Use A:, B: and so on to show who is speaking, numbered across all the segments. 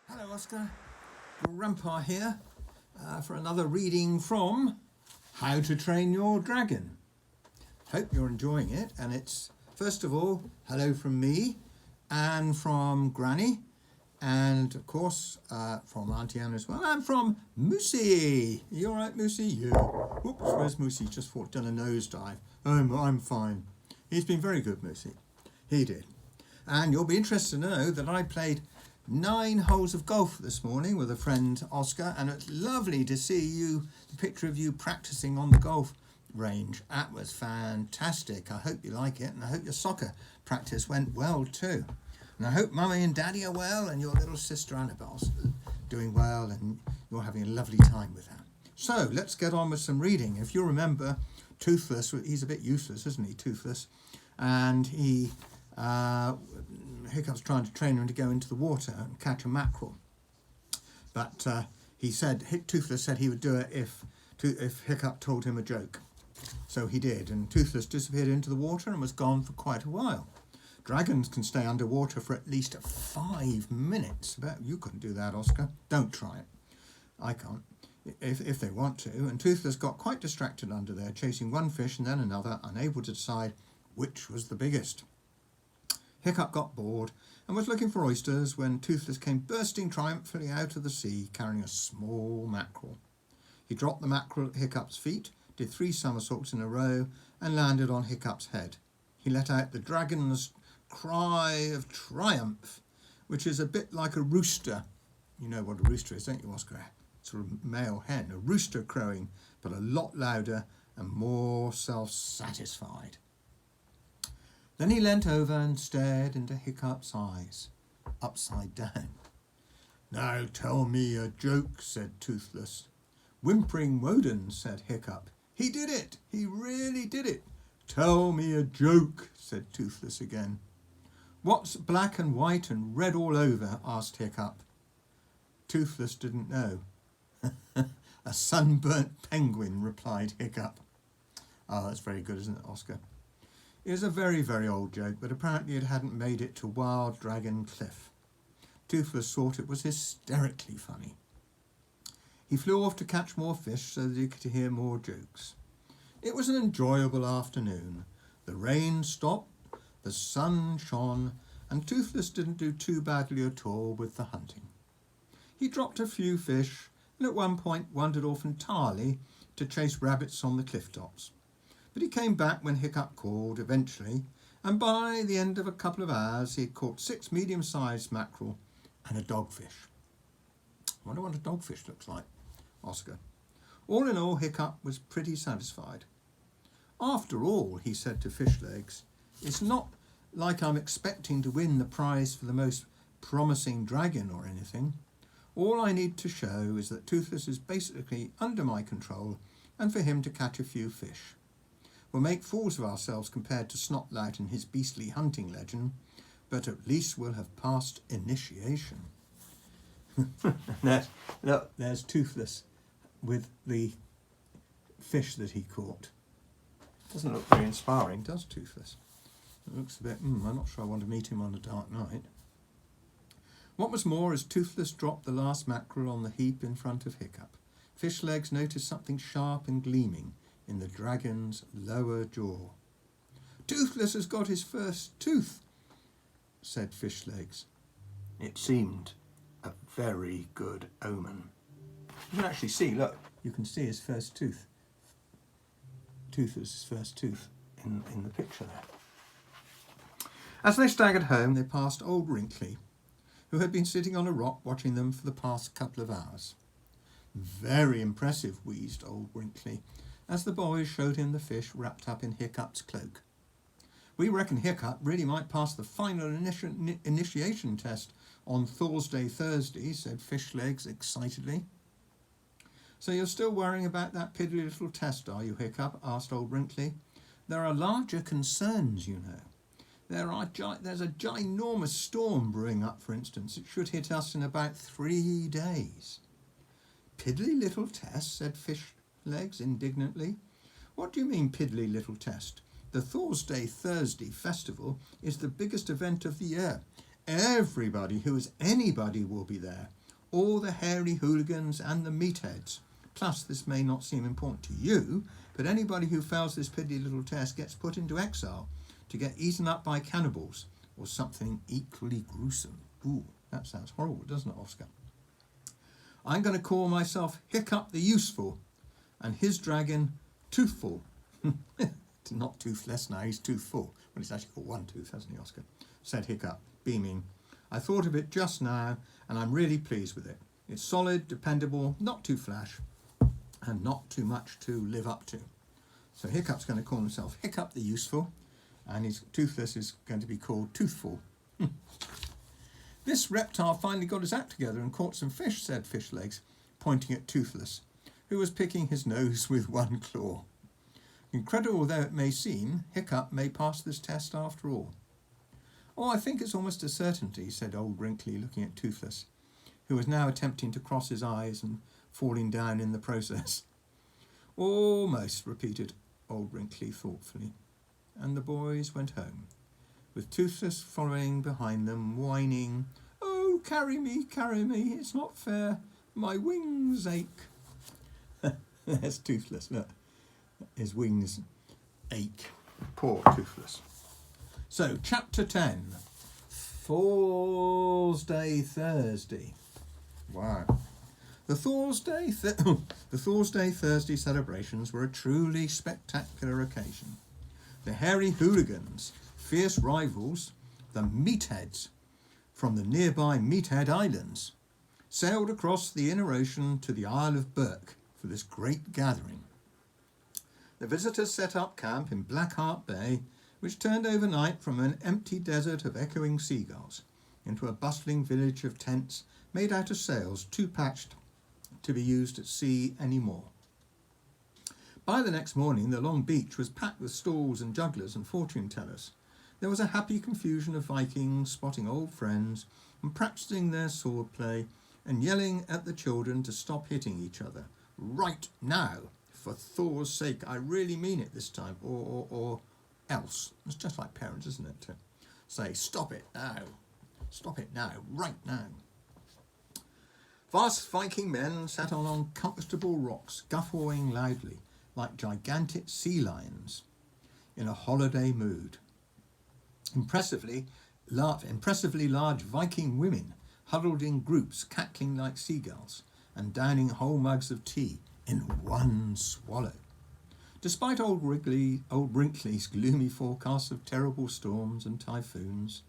A: Hello Oscar, Grandpa here for another reading from How to Train Your Dragon. Hope you're enjoying it, and it's first of all hello from me and from Granny, and of course from Auntie Anna as well, and from Moosey. You alright Moosey? Yeah. Whoops, where's Moosey? Just done a nosedive. I'm fine. He's been very good, Moosey. He did. And you'll be interested to know that I played 9 holes of golf this morning with a friend Oscar, and it's lovely to see the picture of you practicing on the golf range. That was fantastic. I hope you like it, and I hope your soccer practice went well too. And I hope Mummy and Daddy are well, and your little sister Annabelle's doing well, and you're having a lovely time with her. So let's get on with some reading. If you remember, Toothless, he's a bit useless, isn't he, Toothless? And Hiccup's trying to train him to go into the water and catch a mackerel, but Toothless said he would do it if Hiccup told him a joke. So he did, and Toothless disappeared into the water and was gone for quite a while. Dragons can stay underwater for at least 5 minutes. Bet you couldn't do that, Oscar. Don't try it. I can't. If they want to. And Toothless got quite distracted under there, chasing one fish and then another, unable to decide which was the biggest. Hiccup got bored and was looking for oysters when Toothless came bursting triumphantly out of the sea, carrying a small mackerel. He dropped the mackerel at Hiccup's feet, did 3 somersaults in a row, and landed on Hiccup's head. He let out the dragon's cry of triumph, which is a bit like a rooster. You know what a rooster is, don't you, Oscar? Sort of male hen, a rooster crowing, but a lot louder and more self-satisfied. Then he leant over and stared into Hiccup's eyes, upside down. "Now tell me a joke," said Toothless. "Whimpering Woden," said Hiccup. "He did it! He really did it!" "Tell me a joke," said Toothless again. "What's black and white and red all over?" asked Hiccup. Toothless didn't know. "A sunburnt penguin," replied Hiccup. Oh, that's very good, isn't it, Oscar? It was a very, very old joke, but apparently it hadn't made it to Wild Dragon Cliff. Toothless thought it was hysterically funny. He flew off to catch more fish so that he could hear more jokes. It was an enjoyable afternoon. The rain stopped, the sun shone, and Toothless didn't do too badly at all with the hunting. He dropped a few fish and at one point wandered off entirely to chase rabbits on the cliff tops. But he came back when Hiccup called eventually, and by the end of a couple of hours he had caught 6 medium-sized mackerel and a dogfish. I wonder what a dogfish looks like, Oscar. All in all, Hiccup was pretty satisfied. "After all," he said to Fishlegs, "it's not like I'm expecting to win the prize for the most promising dragon or anything. All I need to show is that Toothless is basically under my control and for him to catch a few fish. We'll make fools of ourselves compared to Snotlout and his beastly hunting legend, but at least we'll have passed initiation." There's Toothless with the fish that he caught. Doesn't look very inspiring, does Toothless? It looks a bit, I'm not sure I want to meet him on a dark night. What was more, as Toothless dropped the last mackerel on the heap in front of Hiccup, Fishlegs noticed something sharp and gleaming in the dragon's lower jaw. "Toothless has got his first tooth," said Fishlegs. It seemed a very good omen. You can actually see, look, you can see his first tooth. Toothless' first tooth in the picture there. As they staggered home, they passed old Wrinkly, who had been sitting on a rock watching them for the past couple of hours. "Very impressive," wheezed old Wrinkly, as the boys showed him the fish wrapped up in Hiccup's cloak. "We reckon Hiccup really might pass the final initiation test on Thursday, said Fishlegs excitedly. "So you're still worrying about that piddly little test, are you, Hiccup?" asked old Wrinkly. "There are larger concerns, you know. There's a ginormous storm brewing up, for instance. It should hit us in about 3 days. "Piddly little test," said Fishlegs indignantly. "What do you mean, piddly little test? The Thursday festival is the biggest event of the year. Everybody who is anybody will be there. All the hairy hooligans and the meatheads. Plus, this may not seem important to you, but anybody who fails this piddly little test gets put into exile to get eaten up by cannibals or something equally gruesome. Ooh, that sounds horrible, doesn't it, Oscar? I'm going to call myself Hiccup the Useful and his dragon Toothful. Not toothless now, he's toothful. Well, he's actually got one tooth, hasn't he, Oscar? Said Hiccup, beaming. I thought of it just now and I'm really pleased with it. It's solid, dependable, not too flash, and not too much to live up to. So Hiccup's going to call himself Hiccup the Useful, and his Toothless is going to be called Toothful. This reptile finally got his act together and caught some fish, said Fishlegs, pointing at Toothless, who was picking his nose with one claw. Incredible though it may seem, Hiccup may pass this test after all. Oh, I think it's almost a certainty, said Old Wrinkly, looking at Toothless, who was now attempting to cross his eyes and falling down in the process. Almost, repeated Old Wrinkly thoughtfully, and the boys went home, with Toothless following behind them, whining, "Oh, carry me, it's not fair, my wings ache." There's Toothless, look, his wings ache. Poor Toothless. So, chapter 10, Fool's Day Thursday. Wow. The Thursday Thursday celebrations were a truly spectacular occasion. The hairy hooligans, fierce rivals, the meatheads from the nearby Meathead Islands, sailed across the inner ocean to the Isle of Burke for this great gathering. The visitors set up camp in Blackheart Bay, which turned overnight from an empty desert of echoing seagulls into a bustling village of tents made out of sails too patched to be used at sea anymore. By the next morning, the long beach was packed with stalls and jugglers and fortune tellers. There was a happy confusion of Vikings spotting old friends and practising their sword play and yelling at the children to stop hitting each other. Right now, for Thor's sake, I really mean it this time, or else. It's just like parents, isn't it, to say, stop it now, right now. Vast Viking men sat on uncomfortable rocks, guffawing loudly, like gigantic sea lions, in a holiday mood. Impressively large Viking women huddled in groups, cackling like seagulls, and downing whole mugs of tea in one swallow. Despite Old Wrinkly's gloomy forecasts of terrible storms and typhoons,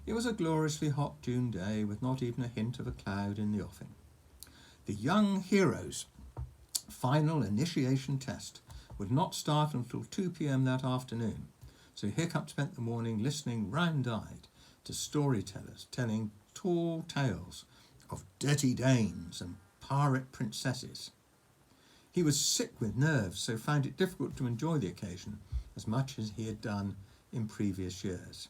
A: it was a gloriously hot June day with not even a hint of a cloud in the offing. The young heroes' final initiation test would not start until 2 p.m. that afternoon, so Hiccup spent the morning listening round-eyed to storytellers telling tall tales of dirty dames and pirate princesses. He was sick with nerves, so found it difficult to enjoy the occasion as much as he had done in previous years.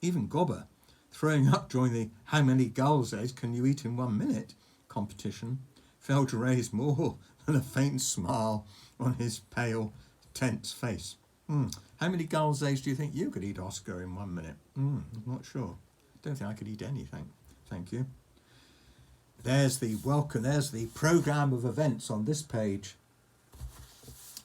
A: Even Gobber, throwing up during the "How many gulls' eggs can you eat in 1 minute" competition, failed to raise more than a faint smile on his pale, tense face. How many gulls' eggs do you think you could eat, Oscar, in 1 minute? I'm not sure. Don't think I could eat anything. Thank you. There's the welcome, there's the programme of events on this page.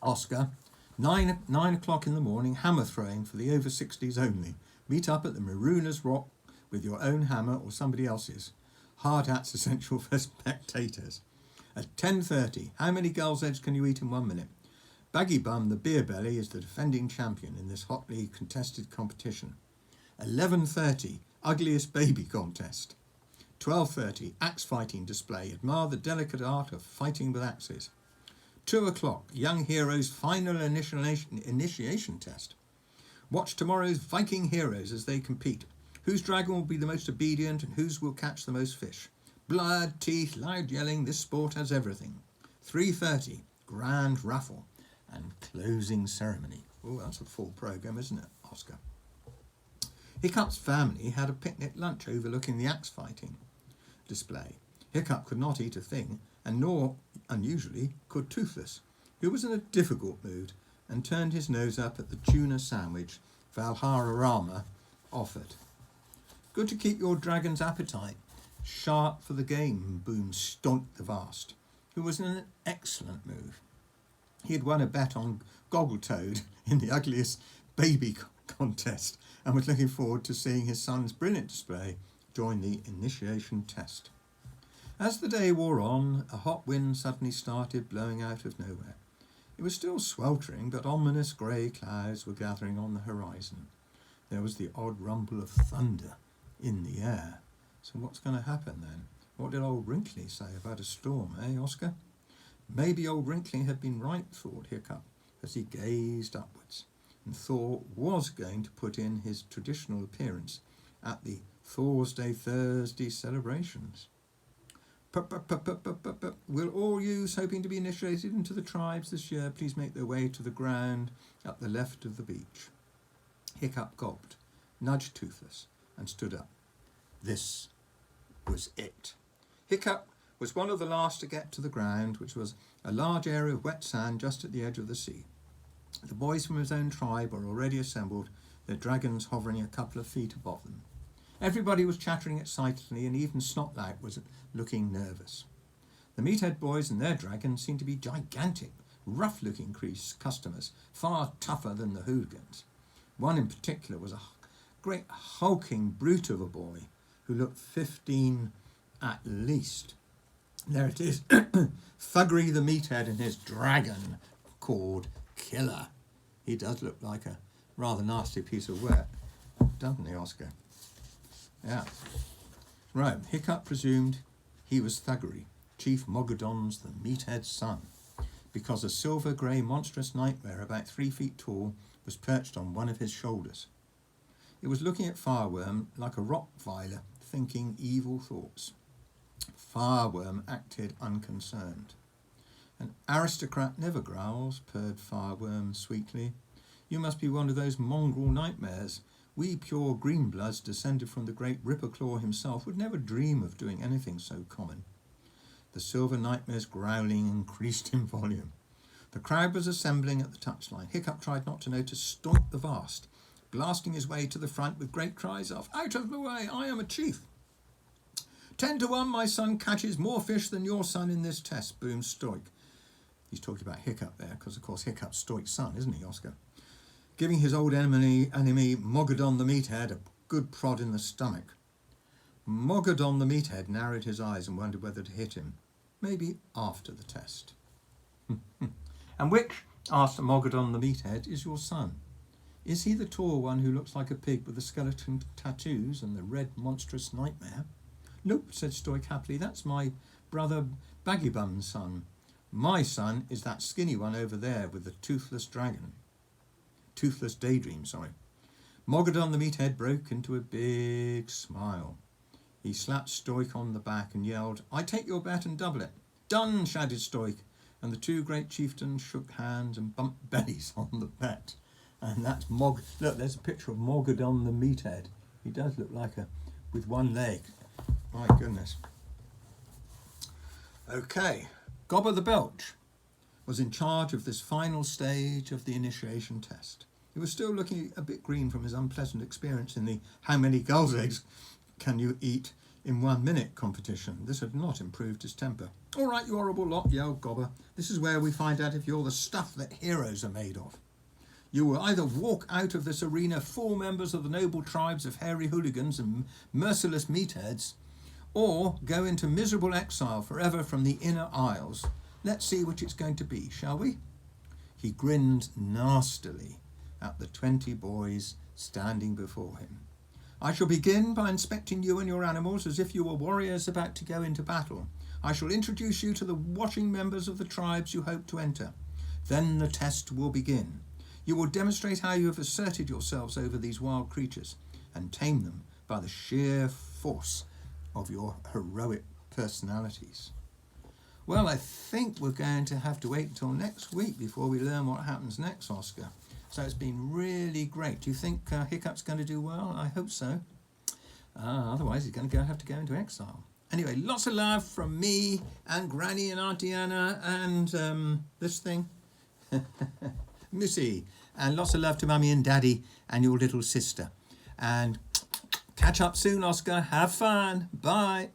A: Oscar, 9 o'clock in the morning, hammer throwing for the over 60s only. Meet up at the Marooners Rock with your own hammer or somebody else's. Hard hats essential for spectators. At 10:30, how many gulls' eggs can you eat in 1 minute? Baggy Bum, the beer belly, is the defending champion in this hotly contested competition. 11:30, ugliest baby contest. 12:30, axe fighting display. Admire the delicate art of fighting with axes. 2 o'clock, young heroes' final initiation test. Watch tomorrow's Viking heroes as they compete. Whose dragon will be the most obedient and whose will catch the most fish? Blood, teeth, loud yelling, this sport has everything. 3:30, grand raffle and closing ceremony. Oh, that's a full programme, isn't it, Oscar? Hiccup's family had a picnic lunch overlooking the axe fighting display. Hiccup could not eat a thing, and nor, unusually, could Toothless, who was in a difficult mood and turned his nose up at the tuna sandwich Valhararama offered. Good to keep your dragon's appetite sharp for the game, boomed Stoink the Vast, who was in an excellent mood. He had won a bet on Goggletoad in the ugliest baby contest and was looking forward to seeing his son's brilliant display during the initiation test. As the day wore on, a hot wind suddenly started blowing out of nowhere. It was still sweltering, but ominous grey clouds were gathering on the horizon. There was the odd rumble of thunder in the air. So what's going to happen then? What did old Wrinkly say about a storm, Oscar? Maybe old Wrinkly had been right, thought Hiccup, as he gazed upwards, and Thor was going to put in his traditional appearance at the Thursday celebrations. Will all youths hoping to be initiated into the tribes this year please make their way to the ground at the left of the beach? Hiccup gulped, nudged Toothless, and stood up. This was it. Hiccup was one of the last to get to the ground, which was a large area of wet sand just at the edge of the sea. The boys from his own tribe were already assembled, their dragons hovering a couple of feet above them. Everybody was chattering excitedly, and even Snotlout was looking nervous. The Meathead boys and their dragons seemed to be gigantic, rough-looking customers, far tougher than the hooligans. One in particular was a great hulking brute of a boy who looked 15 at least. There it is, Thuggery the Meathead and his dragon called Killer. He does look like a rather nasty piece of work, doesn't he, Oscar? Yeah. Right, Hiccup presumed he was Thuggery, Chief Mogadon's the Meathead's son, because a silver-grey monstrous nightmare about 3 feet tall was perched on one of his shoulders. It was looking at Fireworm like a Rottweiler, thinking evil thoughts. Fireworm acted unconcerned. An aristocrat never growls, purred Fireworm sweetly. You must be one of those mongrel nightmares. We pure greenbloods descended from the great Ripperclaw himself would never dream of doing anything so common. The silver nightmare's growling increased in volume. The crowd was assembling at the touchline. Hiccup tried not to notice Stoink the Vast, blasting his way to the front with great cries of, "Out of the way, I am a chief." 10 to 1, my son catches more fish than your son in this test, boomed Stoink. He's talking about Hiccup there, because of course Hiccup's Stoink's son, isn't he, Oscar? Giving his old enemy Mogadon the Meathead a good prod in the stomach. Mogadon the Meathead narrowed his eyes and wondered whether to hit him. Maybe after the test. And which, asked Mogadon the Meathead, is your son? Is he the tall one who looks like a pig with the skeleton tattoos and the red monstrous nightmare? Nope, said Stoik happily, that's my brother Baggybum's son. My son is that skinny one over there with the toothless dragon. Toothless daydream, sorry. Mogadon the Meathead broke into a big smile. He slapped Stoik on the back and yelled, I take your bet and double it. Done, shouted Stoik, and the two great chieftains shook hands and bumped bellies on the bet. And that's Look, there's a picture of Mogadon the Meathead. He does look like with one leg. My goodness. Okay, Gobber the Belch was in charge of this final stage of the initiation test. He was still looking a bit green from his unpleasant experience in the how many gulls' eggs can you eat in 1 minute competition. This had not improved his temper. All right, you horrible lot, yelled Gobber. This is where we find out if you're the stuff that heroes are made of. You will either walk out of this arena full members of the noble tribes of hairy hooligans and merciless meatheads, or go into miserable exile forever from the inner isles. Let's see which it's going to be, shall we? He grinned nastily at the 20 boys standing before him. I shall begin by inspecting you and your animals as if you were warriors about to go into battle. I shall introduce you to the watching members of the tribes you hope to enter. Then the test will begin. You will demonstrate how you have asserted yourselves over these wild creatures and tame them by the sheer force of your heroic personalities. Well, I think we're going to have to wait until next week before we learn what happens next, Oscar. So it's been really great. Do you think Hiccup's going to do well? I hope so. Otherwise, he's going to have to go into exile. Anyway, lots of love from me and Granny and Auntie Anna and this thing, Missy. And lots of love to Mummy and Daddy and your little sister. And
B: Catch up soon, Oscar. Have fun. Bye.